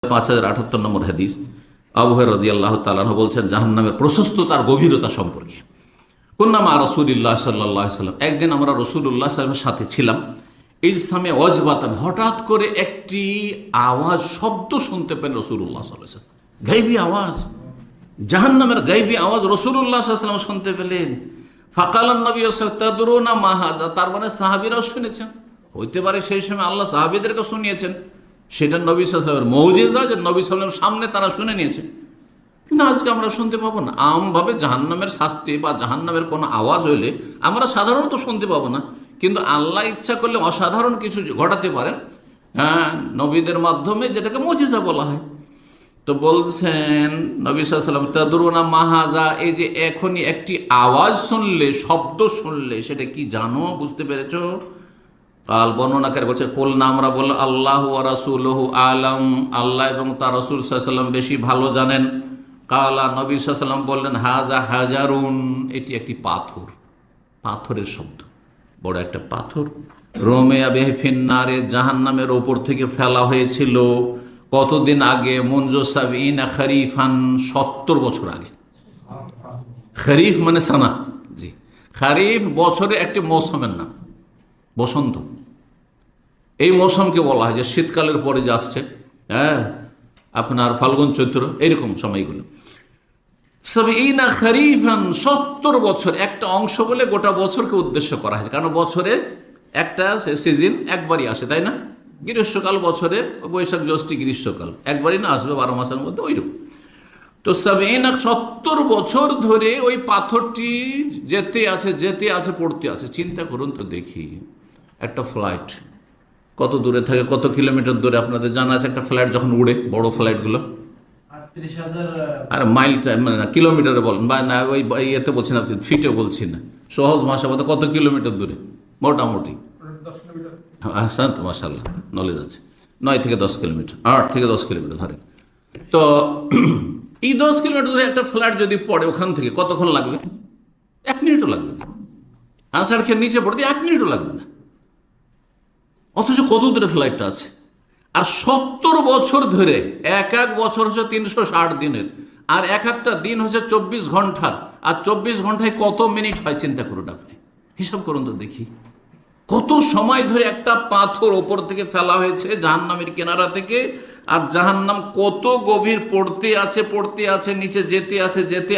5078 নম্বর হাদিস। আবু হুরায়রা রাদিয়াল্লাহু তাআলা আনহু বলছেন জাহান্নামের প্রশস্ততার গভীরতা সম্পর্কে। কুন্না মা রাসূলিল্লাহ সাল্লাল্লাহু আলাইহি ওয়াসাল্লাম, একদিন আমরা রাসূলুল্লাহ সাল্লাল্লাহু আলাইহি ওয়াসাল্লামের সাথে ছিলাম। ইজসামে ওয়াজবাতান, হঠাৎ করে একটি আওয়াজ, শব্দ শুনতে পেলেন রাসূলুল্লাহ সাল্লাল্লাহু আলাইহি ওয়াসাল্লাম। গায়বী আওয়াজ, জাহান্নামের গায়বী আওয়াজ রাসূলুল্লাহ সাল্লাল্লাহু আলাইহি ওয়াসাল্লাম শুনতে পেলেন। ফাকালান নবী সাল্লাল্লাহু আলাইহি ওয়াসাল্লাম তাদরুনা মা হাযা, তার মানে সাহাবীরাও শুনেছেন। হইতে পারে সেই সময় আল্লাহ সাহাবীদেরকে শুনিয়েছেন, সেটা নবী সাল্লাল্লাহু আলাইহি ওয়াসাল্লামের মুজিজা যে নবী সাল্লাল্লাহু আলাইহি ওয়াসাল্লামের সামনে তারা শুনে নিয়েছে। কিন্তু আজকে আমরা শুনতে পাবো না। আমভাবে জাহান্নামের শাস্তি বা জাহান্নামের কোনো আওয়াজ হইলে আমরা সাধারণত শুনতে পাবো না, কিন্তু আল্লাহ ইচ্ছা করলে অসাধারণ কিছু ঘটাতে পারেন নবীদের মাধ্যমে, যেটাকে মুজিজা বলা হয়। তো বলছেন নবী সাল্লাল্লাহু আলাইহি ওয়াসাল্লাম তাদরুনা মা হাযা, এই যে এখনই একটি আওয়াজ শুনলে, শব্দ শুনলে, সেটা কি জানো, বুঝতে পেরেছো? কাল বর্ণনাকারী বলছে কুলনা, আমরা বললাম আল্লাহু ওয়া রাসূলুহু আলাম, আল্লাহ এবং তার রাসূল সাল্লাল্লাহু আলাইহি ওয়াসাল্লাম বেশি ভালো জানেন। কালা, নবী সাল্লাল্লাহু আলাইহি ওয়াসাল্লাম বললেন হাযা হাজারুন, এটি একটি পাথর, পাথরের শব্দ, বড় একটা পাথর। রোমেয়া বিহি ফিন্নারে, জাহান্নামের ওপর থেকে ফেলা হয়েছিল কতদিন আগে? মুনজু সাবিনা খরিফান, 70 বছর আগে। খরিফ মানে সানা, জি, খরিফ বছরে একটি মৌসুমের নাম, বসন্ত। এই মৌসুমকে বলা হয় যে শীতকালের পরে যে আসছে, আপনার ফাল্গুন চৈত্র, এইরকম সময়গুলো। সাবিনা খরিফান, 70 বছর, একটা অংশ বলে গোটা বছরকে উদ্দেশ্য করা হয়েছে, কারণ বছরে একটা সিজন একবারই আসে, তাই না? গ্রীষ্মকাল বছরে বৈশাখ জ্যৈষ্ঠ গ্রীষ্মকাল একবারই না আসবে 12 মাসের মধ্যে, ওইরকম। তো 70 বছর ধরে ওই পাথরটি যেতে আছে পড়তে আছে। চিন্তা করুন তো দেখি, একটা ফ্লাইট কত দূরে থাকে, কত কিলোমিটার দূরে আপনাদের জানা আছে? একটা ফ্লাইট যখন উড়ে, বড় ফ্লাইটগুলো, আর মাইলটা মানে না, কিলোমিটারে বলেন, বা না ওই ইয়েতে বলছি না, ফিটে বলছি না, সহজ ভাষা বলতে কত কিলোমিটার দূরে মোটামুটি? হ্যাঁ, মাশাআল্লাহ, নলেজ আছে। 9 থেকে 10 কিলোমিটার, 8 থেকে 10 কিলোমিটার ধরেন। তো এই 10 কিলোমিটার ধরে একটা ফ্লাইট যদি পড়ে, ওখান থেকে কতক্ষণ লাগবে? 1 মিনিটও লাগবে না। আনসার খেয়ে নিচে পড়তে 1 মিনিটও লাগবে না। অথচ কত দূরে ফ্লাইটটা আছে। আর 70 বছর ধরে, এক বছর হচ্ছে 360 দিনের, আর একটা দিন হচ্ছে 24 ঘন্টার, আর 24 ঘন্টায় কত মিনিট হয় চিন্তা করুন আপনি, হিসাব করুন তো দেখি। কত সময় ধরে একটা পাথর ওপর থেকে ফেলা হয়েছে জাহান্নামের কিনারা থেকে, আর জাহান্নাম কত গভীর, পড়তে আছে, নিচে যেতে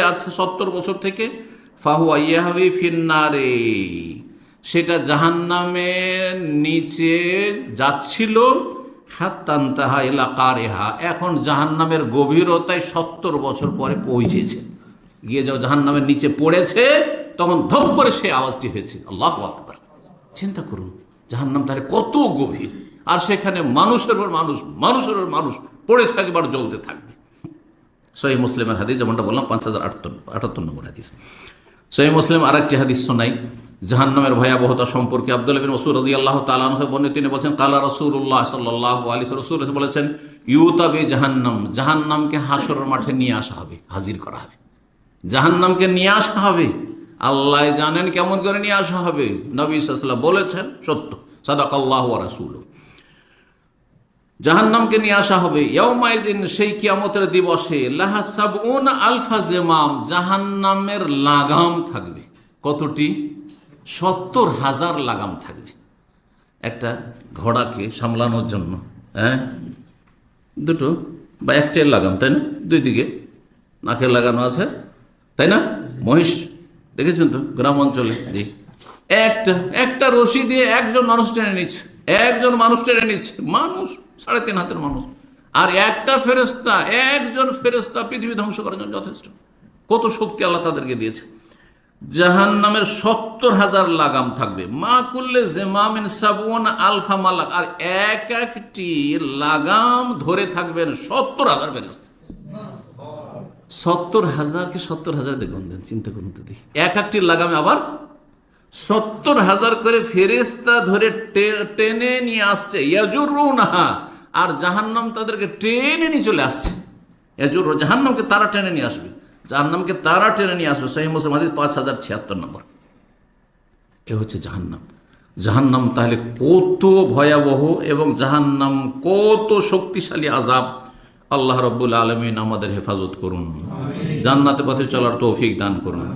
আছে 70 বছর থেকে। ফাহুয়া ইয়াহবি ফিন্নারে, সেটা জাহান্নামের নিচে যাচ্ছিল। হাত্তান্তাহা ইলা কারিহা, এখন জাহান্নামের গভীরতায় 70 বছর পরে পৌঁছেছে, গিয়ে যাও জাহান্নামের নিচে পড়েছে, তখন ধপ করে সে আওয়াজটি হয়েছে, আল্লাহু আকবার। চিন্তা করুন জাহান্নাম তাহলে কত গভীর, আর সেখানে মানুষের পর মানুষ পড়ে থাকবে আর জ্বলতে থাকবে। সহিহ মুসলিমের হাদিস, যেমনটা বললাম 5078 নম্বর হাদিস। সহিহ মুসলিম আর একটি হাদিস শোনাই জাহান্নামের ভয়াবহতা সম্পর্কে। আব্দুল্লাহ বিন মাসউদ রাদিয়াল্লাহু তাআলা আনহু বর্ণিত, তিনি বলেছেন কালা রাসূলুল্লাহ সাল্লাল্লাহু আলাইহি ওয়াসাল্লাম, রাসূল বলেছেন ইউতা বি জাহান্নাম, জাহান্নামকে হাসরের মাঠে নিয়ে আসা হবে, হাজির করা হবে। জাহান্নামকে নিয়ে আসা হবে, আল্লাহ জানেন কেমন করে নিয়ে আসা হবে। নবী সাল্লাল্লাহু আলাইহি ওয়াসাল্লাম বলেছেন, সত্য, সাদাকাল্লাহু ওয়া রাসূলুহু। জাহান্নামকে নিয়ে আসা হবে ইয়াউমাইদিন, সেই কিয়ামতের দিবসে, লাহা সাবউনা আলফা জিমাম, জাহান্নামের লাগাম থাকবে। কতটি? 70,000 লাগাম থাকবে। একটা ঘোড়াকে সামলানোর জন্য দুটো বা একটাই লাগাম, তাই না? দুই দিকে নাকে লাগানো আছে, তাই না? মহিষ দেখেছেন তো গ্রাম অঞ্চলে, জি, একটা রশি দিয়ে একজন মানুষ টেনে নিচ্ছে, মানুষ 3.5 হাতের মানুষ, আর একজন ফেরেশতা পৃথিবী ধ্বংস করার জন্য যথেষ্ট। কত শক্তি আল্লাহ তাদেরকে দিয়েছে। জাহান্নামের 70,000 লাগাম থাকবে। মা কুল্লে জিমামিন সাবউনা আলফা মালাক, আর একটি লাগাম ধরে থাকবেন 70,000 ফেরেশতা। 70,000কে 70,000 দেখুন, চিন্তা করুন তো দেখি, একটি লাগামে আবার 70,000 করে ফেরেশতা ধরে টেনে নিয়ে আসছে। ইয়াজুরুনাহা, আর জাহান্নাম তাদেরকে টেনে নিয়ে চলে আসছে। জাহান্নামকে তারা টেনে নিয়ে আসবে, সহিহ মুসলিম হাদিস 5076 নম্বর। এ হচ্ছে জাহান্নাম। জাহান্নাম তাহলে কত ভয়াবহ এবং জাহান্নাম কত শক্তিশালী আযাব আল্লাহ রব্বুল আলমিন আমাদের হেফাজত করুন, জান্নাতে পথে চলার তৌফিক দান করুন।